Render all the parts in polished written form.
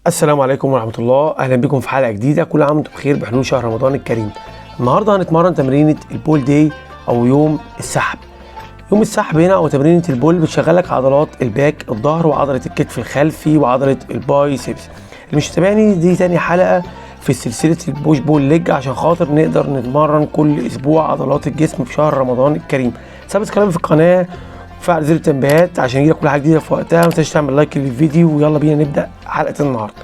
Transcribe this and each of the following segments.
السلام عليكم ورحمة الله، أهلا بكم في حلقة جديدة. كل عام وانتم بخير بحلول شهر رمضان الكريم. النهاردة هنتمرن تمرينة البول داي أو يوم السحب. يوم السحب هنا أو تمرينة البول بتشغلك عضلات الباك الظهر وعضلة الكتف الخلفي وعضلة البايسبس. اللي مش متابعني دي تاني حلقة في سلسلة البوش بول ليج عشان خاطر نقدر نتمرن كل أسبوع عضلات الجسم في شهر رمضان الكريم. سبسكرايب في القناة وفعل زر التنبيهات عشان يجيلك كل حاجة جديدة في وقتها. متنساش تعمل لايك للفيديو ويلا بينا نبدأ حلقة النهاردة.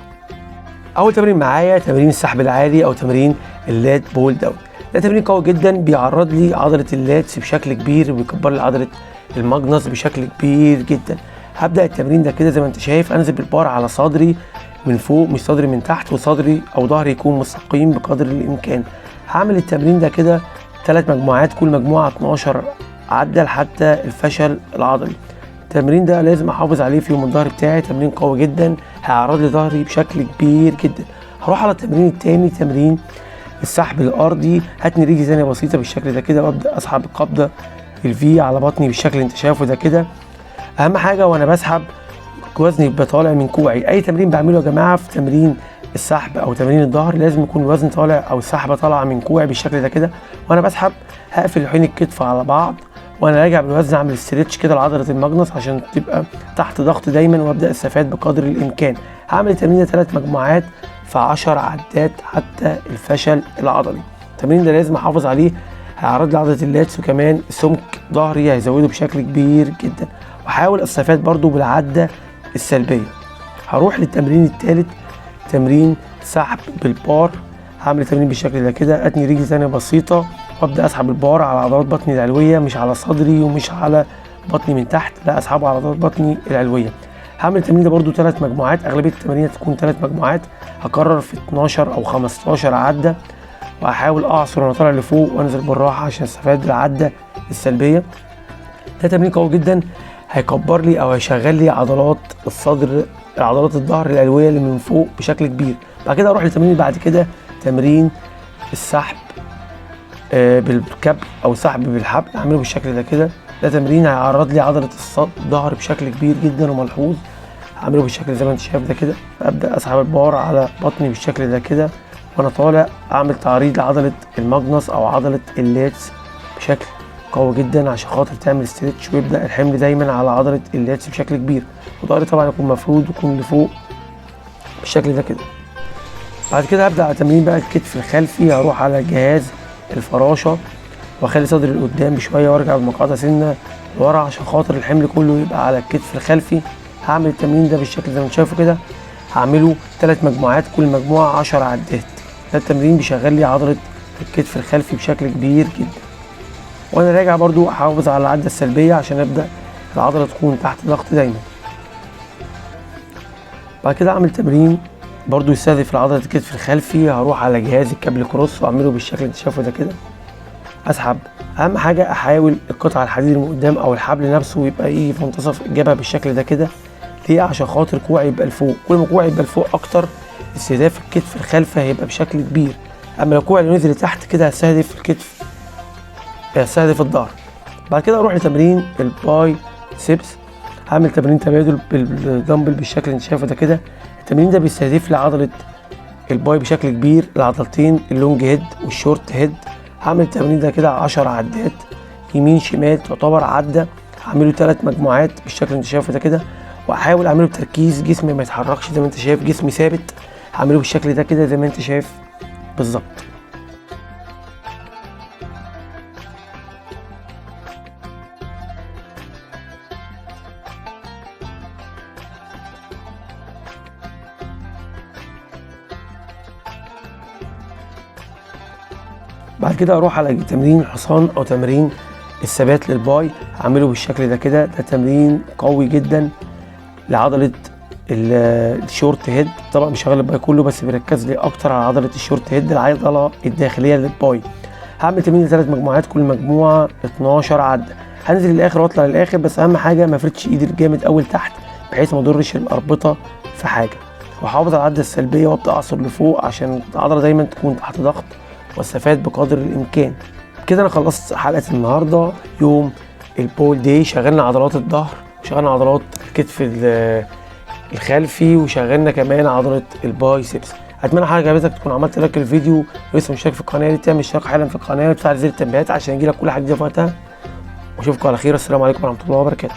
اول تمرين معايا تمرين السحب العالي او تمرين اللات بول داون. ده تمرين قوي جدا بيعرض لي عضله اللاتس بشكل كبير وبيكبر لي عضله الماجنس بشكل كبير جدا. هبدا التمرين ده كده زي ما انت شايف، انزل بالبار على صدري من فوق مش صدري من تحت، وصدري او ظهري يكون مستقيم بقدر الامكان. هعمل التمرين ده كده 3 مجموعات، كل مجموعه 12 عدة حتى الفشل العضلي. التمرين ده لازم احافظ عليه في يوم الظهر بتاعي، تمرين قوي جدا هيعرض لي ظهري بشكل كبير جدا. هروح على التمرين التاني، تمرين السحب الارضي. هتني رجلي ثانيه بسيطه بالشكل ده كده وابدا اسحب القبضه الفي على بطني بالشكل اللي انت شايفه ده كده. اهم حاجه وانا بسحب وزني يبقى طالع من كوعي. اي تمرين بعمله يا جماعه في تمرين السحب او تمرين الظهر لازم يكون الوزن طالع او السحبه طالعه من كوعي بالشكل ده كده. وانا بسحب هقفل حين الكتف على بعض، وانا راجع بالوزن اعمل استريتش كده لعضله الماجنس عشان تبقى تحت ضغط دايما وابدا استفاد بقدر الامكان. هعمل التمرين ده 3 مجموعات في 10 عدات حتى الفشل العضلي. التمرين ده لازم احافظ عليه، هيعرض لي عضله اللاتس وكمان سمك ظهري هيزوده بشكل كبير جدا. واحاول استفاد برضو بالعده السلبيه. هروح للتمرين الثالث، تمرين سحب بالبار. هعمل التمرين بالشكل ده كده، اتني رجلي ثانيه بسيطه وابدا اسحب البار على عضلات بطني العلويه، مش على صدري ومش على بطني من تحت، لا اسحبه على عضلات بطني العلويه. هعمل التمرين ده برده 3 مجموعات، اغلبيه التمارين تكون 3 مجموعات. هكرر في 12 او 15 عده، وهحاول اعصر وانا طالع لفوق وانزل بالراحه عشان استفاد بالعده السلبيه. ده تمرين قوي جدا هيكبر لي او هيشغل لي عضلات الصدر، عضلات الظهر العلويه اللي من فوق بشكل كبير. بعد كده اروح للتمرين بعد كده، تمرين السحب بالكبل او سحب بالحبل. اعمله بالشكل ده كده. ده تمرين هيعرض لي عضله الظهر بشكل كبير جدا وملحوظ. هعمله بالشكل زي ما انت شايف ده كده. ابدا اسحب البار على بطني بالشكل ده كده وانا طالع، اعمل تعريض لعضله الماجنس او عضله اللاتس بشكل قوي جدا عشان خاطر تعمل ستريتش ويبدا الحمل دايما على عضله اللاتس بشكل كبير، وظهري طبعا يكون مفرود ويكون لفوق بالشكل ده كده. بعد كده هبدا على تمرين بقى الكتف الخلفي. هروح على جهاز الفراشه واخلي صدري لقدام بشويه وارجع بالمقعده سنه لورا عشان خاطر الحمل كله يبقى على الكتف الخلفي. هعمل التمرين ده بالشكل زي ما انت شايفه كده. هعمله 3 مجموعات، كل مجموعه 10 عدات. ده التمرين بيشغل لي عضله الكتف الخلفي بشكل كبير جدا. وانا راجع برضو احافظ على العده السلبيه عشان ابدا العضله تكون تحت ضغط دايما. بعد كده اعمل تمرين برضو يستهدف عضله الكتف الخلفي. هروح على جهاز الكابل كروس واعمله بالشكل اللي انت شايفه ده كده. اسحب، اهم حاجه احاول القطع الحديد اللي من قدام او الحبل نفسه يبقى يجي في منتصف الجبهه بالشكل ده كده. ليه؟ عشان خاطر كوعي يبقى لفوق. كل ما كوعي يبقى لفوق اكتر استهداف الكتف الخلفي هيبقى بشكل كبير. اما لو كوعي نزل لتحت كده هستهدف الكتف، هستهدف الظهر. بعد كده اروح لتمرين الباي سيبس. هعمل تمرين تبادل بالدمبل بالشكل اللي انت شايفه ده كده. التمرين ده بيستهدف لي عضله الباي بشكل كبير، العضلتين اللونج هيد والشورت هيد. هعمل التمرين ده كده 10 عدات يمين شمال تعتبر عده. هعمله 3 مجموعات بالشكل اللي انت شايفه ده كده، واحاول اعمله بتركيز، جسمي ما يتحركش زي ما انت شايف، جسمي ثابت. هعمله بالشكل ده كده زي ما انت شايف بالظبط. بعد كده اروح على تمرين الحصان او تمرين الثبات للباي. هعمله بالشكل ده كده. ده تمرين قوي جدا لعضله الشورت هيد. طبعا مش شغال الباي كله بس بيركز لي اكتر على عضله الشورت هيد، العضله الداخليه للباي. هعمل تمرين 3 مجموعات، كل مجموعه 12 عده. هنزل للاخر واطلع للاخر، بس اهم حاجه ما افردش ايدي جامد اول تحت بحيث ما اضرش الاربطه في حاجه، واحافظ على العده السلبيه وابدا اعصر لفوق عشان العضله دايما تكون تحت ضغط واستفاد بقدر الامكان. كده انا خلصت حلقه النهارده يوم البول داي. شغلنا عضلات الظهر وشغلنا عضلات الكتف الخلفي وشغلنا كمان عضله البايسبس. اتمنى حضرتك عجبتك تكون عملت لايك للفيديو، ولسه مشترك في القناه تعمل اشتراك حالا في القناه وتفعل زر التنبيهات عشان يجيلك كل حاجه جديده في وقتها. واشوفكم على خير. السلام عليكم ورحمه الله وبركاته.